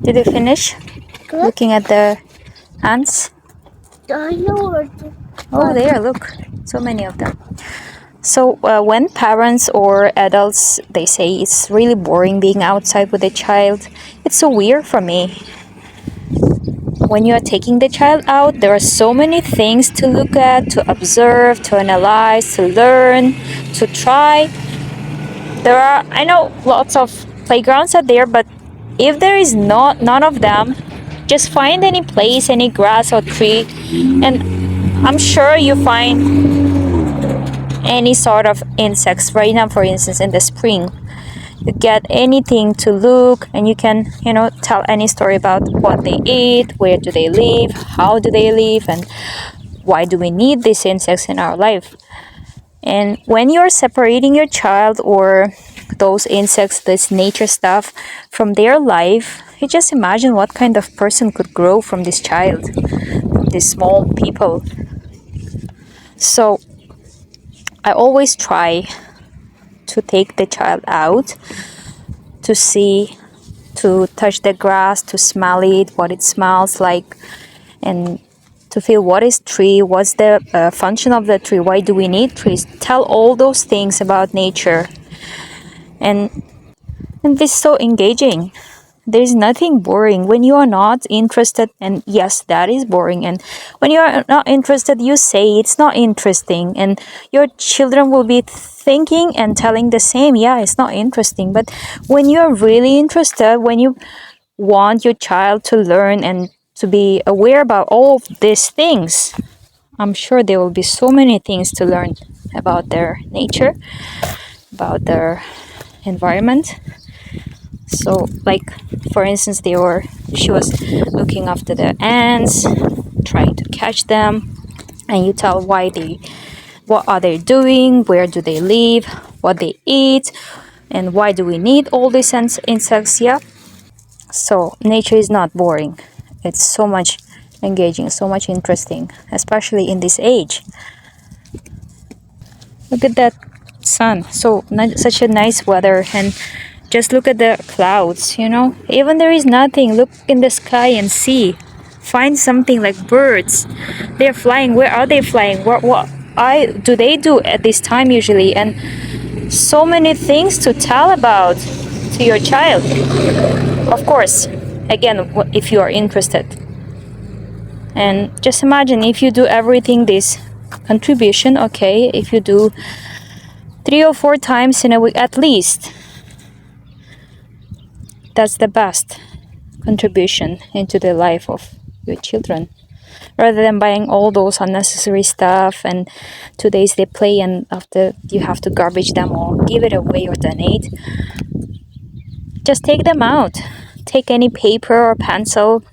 Did you finish looking at the ants? Oh, there, look. So many of them. So when parents or adults, they say it's really boring being outside with a child, it's so weird for me. When you are taking the child out, there are so many things to look at, to observe, to analyze, to learn, to try. There are, I know, lots of playgrounds are there, but if there is none of them, just find any place, any grass or tree, and I'm sure you find any sort of insects. Right now, for instance, in the spring, you get anything to look, and you can, tell any story about what they eat, where do they live, how do they live, and why do we need these insects in our life. And when you're separating your child or those insects, this nature stuff, from their life, you just imagine what kind of person could grow from this child, from these small people. So I always try to take the child out to see, to touch the grass, to smell it, what it smells like, and to feel what is tree, what's the function of the tree, why do we need trees. Tell all those things about nature. And this is so engaging. There's nothing boring when you are not interested, and yes, that is boring. And when you are not interested, you say it's not interesting, and your children will be thinking and telling the same, yeah, it's not interesting. But when you're really interested, when you want your child to learn and to be aware about all of these things, I'm sure there will be so many things to learn about their nature, about their environment. So, like, for instance, she was looking after the ants, trying to catch them, and you tell what are they doing, where do they live, what they eat, and why do we need all these insects. Yeah. So nature is not boring. It's so much engaging, so much interesting, especially in this age. Look at that sun. Such a nice weather, and just look at the clouds, Even there is nothing, look in the sky and see. Find something like birds. They're flying. Where are they flying? What do they do at this time usually? And so many things to tell about to your child. Of course, again, if you are interested. And just imagine if you do everything this contribution, okay, if you do 3 or 4 times in a week at least, that's the best contribution into the life of your children, rather than buying all those unnecessary stuff and 2 days they play and after you have to garbage them or give it away or donate. Just take them out, take any paper or pencil,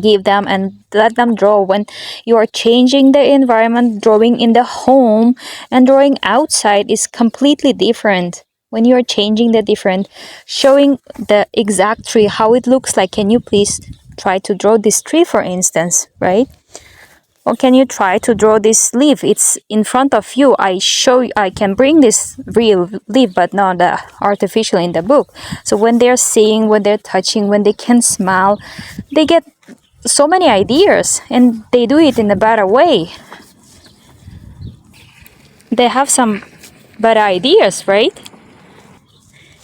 give them and let them draw. When you are changing the environment, drawing in the home and drawing outside is completely different. When you are changing the different, showing the exact tree, how it looks like. Can you please try to draw this tree, for instance, right? Or can you try to draw this leaf? It's in front of you. I can bring this real leaf, but not the artificial in the book. So when they're seeing, when they're touching, when they can smell, they get so many ideas, and they do it in a better way. They have some better ideas, right?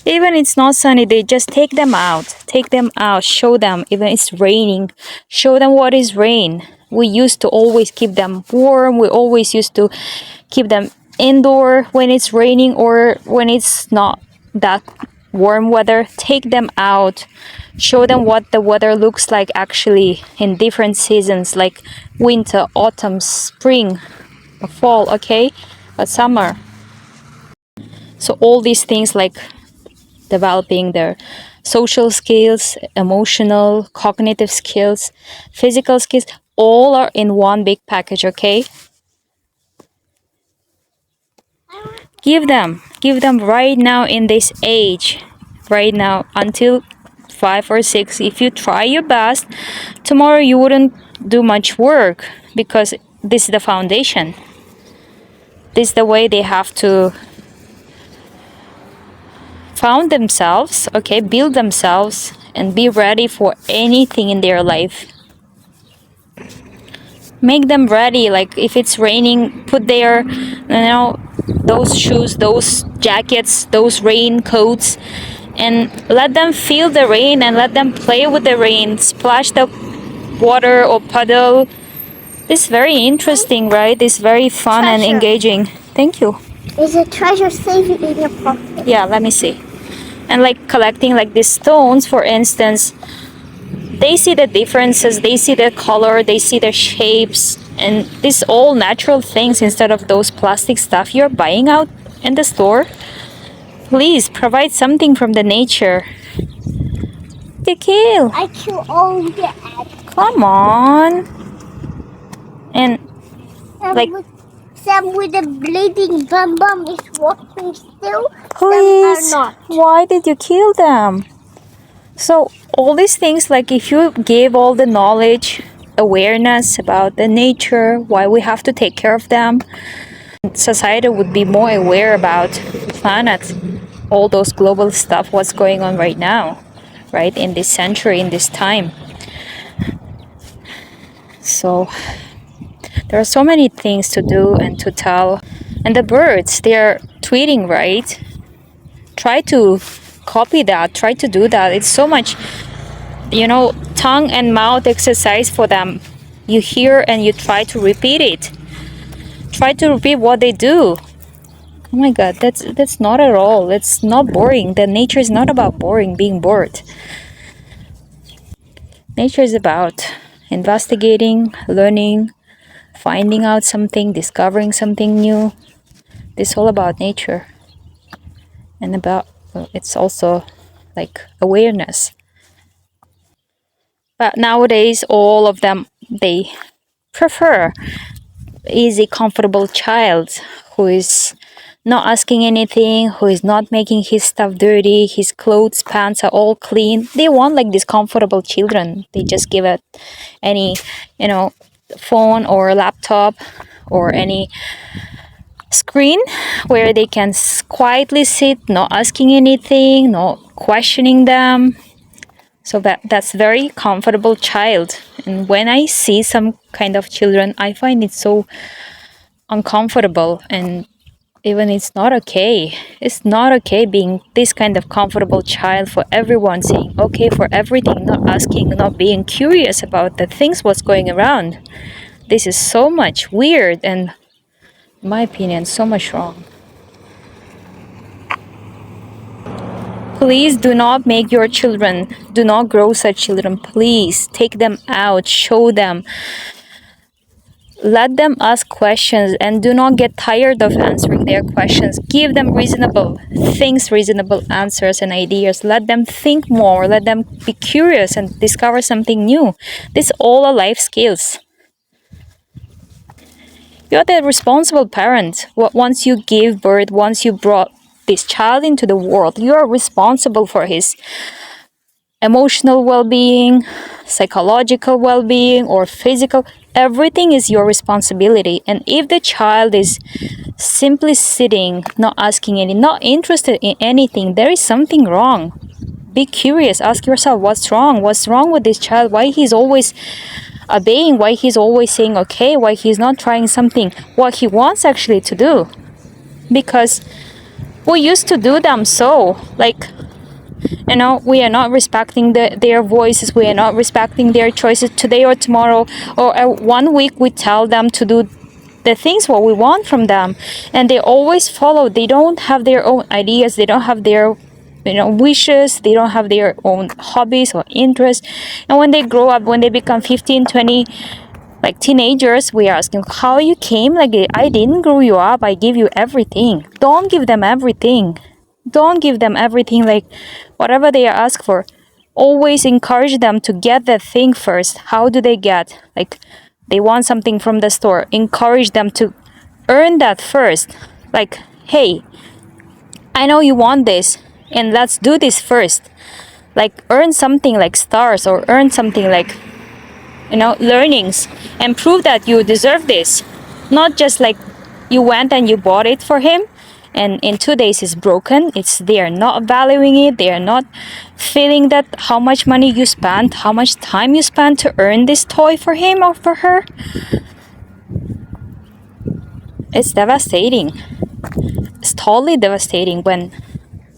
Even it's not sunny, they just take them out, show them. Even it's raining, show them what is rain. We used to always keep them warm. We always used to keep them indoor when it's raining or when it's not that warm weather. Take them out, show them what the weather looks like actually in different seasons, like winter, autumn, spring, fall, okay, but summer. So all these things, like developing their social skills, emotional, cognitive skills, physical skills, all are in one big package, okay? Give them right now in this age, right now until 5 or 6. If you try your best, tomorrow you wouldn't do much work because this is the foundation. This is the way they have to found themselves, okay, build themselves and be ready for anything in their life. Make them ready. Like if it's raining, put their, those shoes, those jackets, those raincoats, and let them feel the rain and let them play with the rain, splash the water or puddle. This is very interesting, right? It's very fun and engaging. Thank you. Is a treasure safe in your pocket? Yeah, let me see. And like collecting like these stones, for instance, they see the differences, they see the color, they see the shapes, and these all natural things instead of those plastic stuff you're buying out in the store. Please provide something from the nature. They kill. I kill all the eggs. Come on. And like, Some with the bleeding bum is walking still. please, Some are not. why did you kill them? So all these things, like if you give all the knowledge, awareness about the nature, why we have to take care of them, society would be more aware about the planet, all those global stuff, what's going on right now, right, in this century, in this time. So there are so many things to do and to tell. And the birds, they're tweeting, right? Try to copy that, try to do that. It's so much, tongue and mouth exercise for them. You hear and you try to repeat it. Try to repeat what they do. Oh my god, that's not at all. It's not boring. The nature is not about being bored. Nature is about investigating, learning, finding out something, discovering something new. It's all about nature. And it's also like awareness. But nowadays, all of them, they prefer easy, comfortable child who is not asking anything, who is not making his stuff dirty, his clothes, pants are all clean. They want like these comfortable children. They just give it any, phone or laptop or any screen where they can quietly sit, not asking anything, not questioning them. So that's very comfortable child. And when I see some kind of children, I find it so uncomfortable, and even it's not okay. It's not okay being this kind of comfortable child, for everyone saying okay for everything, not asking, not being curious about the things what's going around. This is so much weird and, in my opinion, so much wrong. Please do not make your children, do not grow such children. Please take them out, show them. Let them ask questions and do not get tired of answering their questions. Give them reasonable things, reasonable answers and ideas. Let them think more. Let them be curious and discover something new. This all are life skills. You're the responsible parent. Once you give birth, once you brought this child into the world, you are responsible for his emotional well-being, psychological well-being, or physical. Everything is your responsibility. And if the child is simply sitting, not asking not interested in anything, there is something wrong. Be curious. Ask yourself, what's wrong? What's wrong with this child? Why he's always obeying? Why he's always saying okay? Why he's not trying something what he wants actually to do? Because we used to do them so, like, we are not respecting their voices. We are not respecting their choices today or tomorrow, or 1 week we tell them to do the things what we want from them, and they always follow. They don't have their own ideas. They don't have their wishes. They don't have their own hobbies or interests. And when they grow up, when they become 15, 20, like teenagers, we are asking how you came. Like, I didn't grow you up. I give you everything. Don't give them everything. Don't give them everything, like whatever they ask for. Always encourage them to get that thing first. How do they get? Like, they want something from the store. Encourage them to earn that first. Like, hey, I know you want this, and let's do this first. Like, earn something like stars, or earn something like, learnings, and prove that you deserve this. Not just like you went and you bought it for him, and in 2 days it's broken. They are not valuing it. They are not feeling that how much money you spent, how much time you spent to earn this toy for him or for her. It's devastating. It's totally devastating when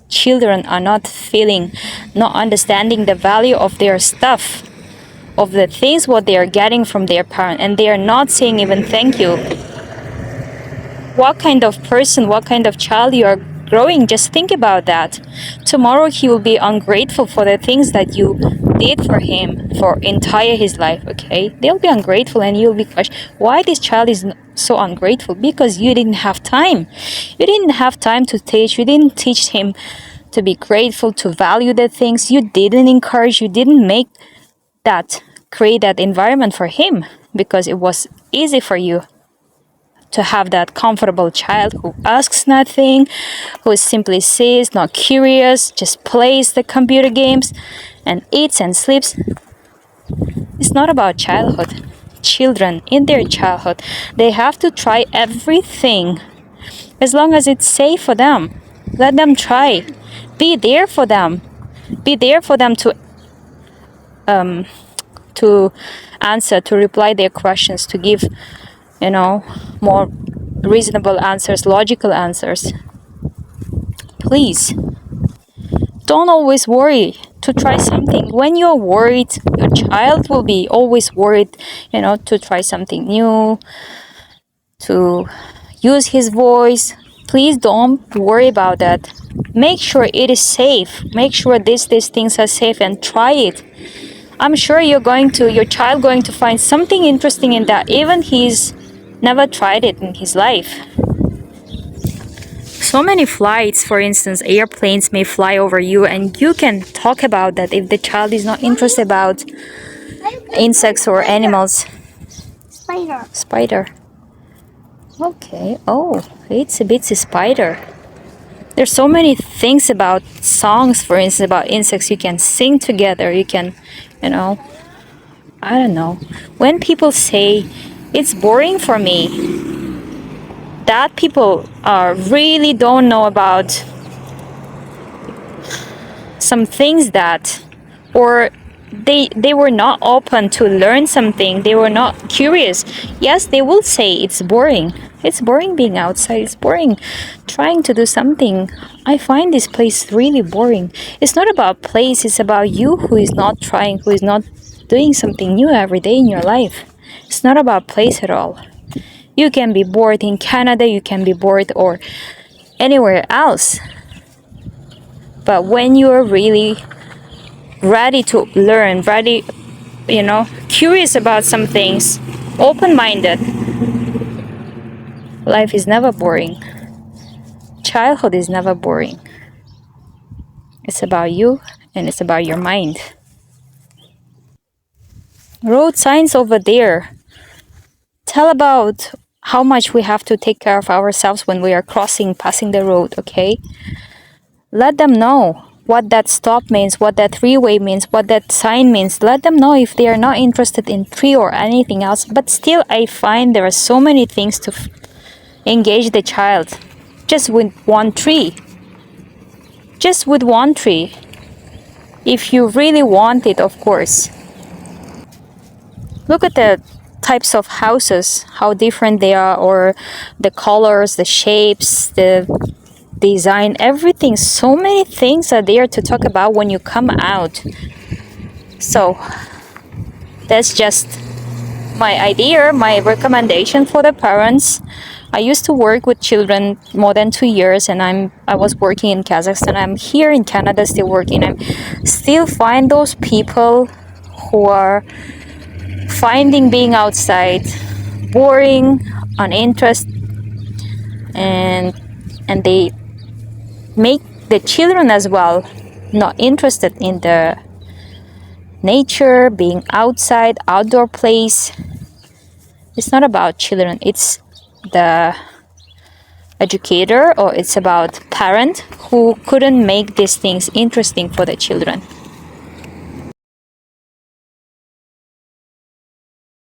children are not feeling, not understanding the value of their stuff, of the things what they are getting from their parent, and they are not saying even thank you. What kind of person, what kind of child you are growing? Just think about that. Tomorrow he will be ungrateful for the things that you did for him for entire his life, okay? They'll be ungrateful and you'll be questioned. Why this child is so ungrateful? Because you didn't have time. You didn't have time to teach. You didn't teach him to be grateful, to value the things. You didn't encourage, you didn't create that environment for him, because it was easy for you to have that comfortable child who asks nothing, who simply sits, not curious, just plays the computer games and eats and sleeps. It's not about childhood. Children in their childhood, they have to try everything as long as it's safe for them. Let them try. Be there for them. Be there for them to answer, to reply their questions, to give more reasonable answers, logical answers. Please don't always worry to try something. When you're worried, your child will be always worried, to try something new, to use his voice. Please don't worry about that. Make sure it is safe. Make sure these things are safe and try it. I'm sure your child going to find something interesting in that, even he's never tried it in his life. So many flights, for instance, airplanes may fly over you, and you can talk about that if the child is not interested about insects or animals. Spider. Okay. Oh, it's a bitsy spider. There's so many things about songs, for instance, about insects. You can sing together. You can, I don't know. When people say it's boring for me, that people really don't know about some things that, or they were not open to learn something. They were not curious. Yes, they will say it's boring. It's boring being outside. It's boring trying to do something. I find this place really boring. It's not about place. It's about you who is not trying, who is not doing something new every day in your life. It's not about place at all. You can be bored in Canada. You can be bored or anywhere else. But when you're really ready to learn, curious about some things, open-minded, life is never boring. Childhood is never boring. It's about you and it's about your mind. Road signs over there tell about how much we have to take care of ourselves when we are passing the road, okay? Let them know what that stop means, what that three-way means, what that sign means. Let them know if they are not interested in tree or anything else. But still, I find there are so many things to engage the child. Just with one tree. Just with one tree. If you really want it, of course. Look at the types of houses, how different they are, or the colors, the shapes, the design, everything. So many things are there to talk about when you come out. So that's just my idea, my recommendation for the parents. I used to work with children more than 2 years, and I was working in Kazakhstan. I'm here in Canada still working. I still find those people who are finding being outside boring, uninterested, and they make the children as well not interested in the nature, being outside, outdoor place. It's not about children, it's the educator, or it's about parent who couldn't make these things interesting for the children.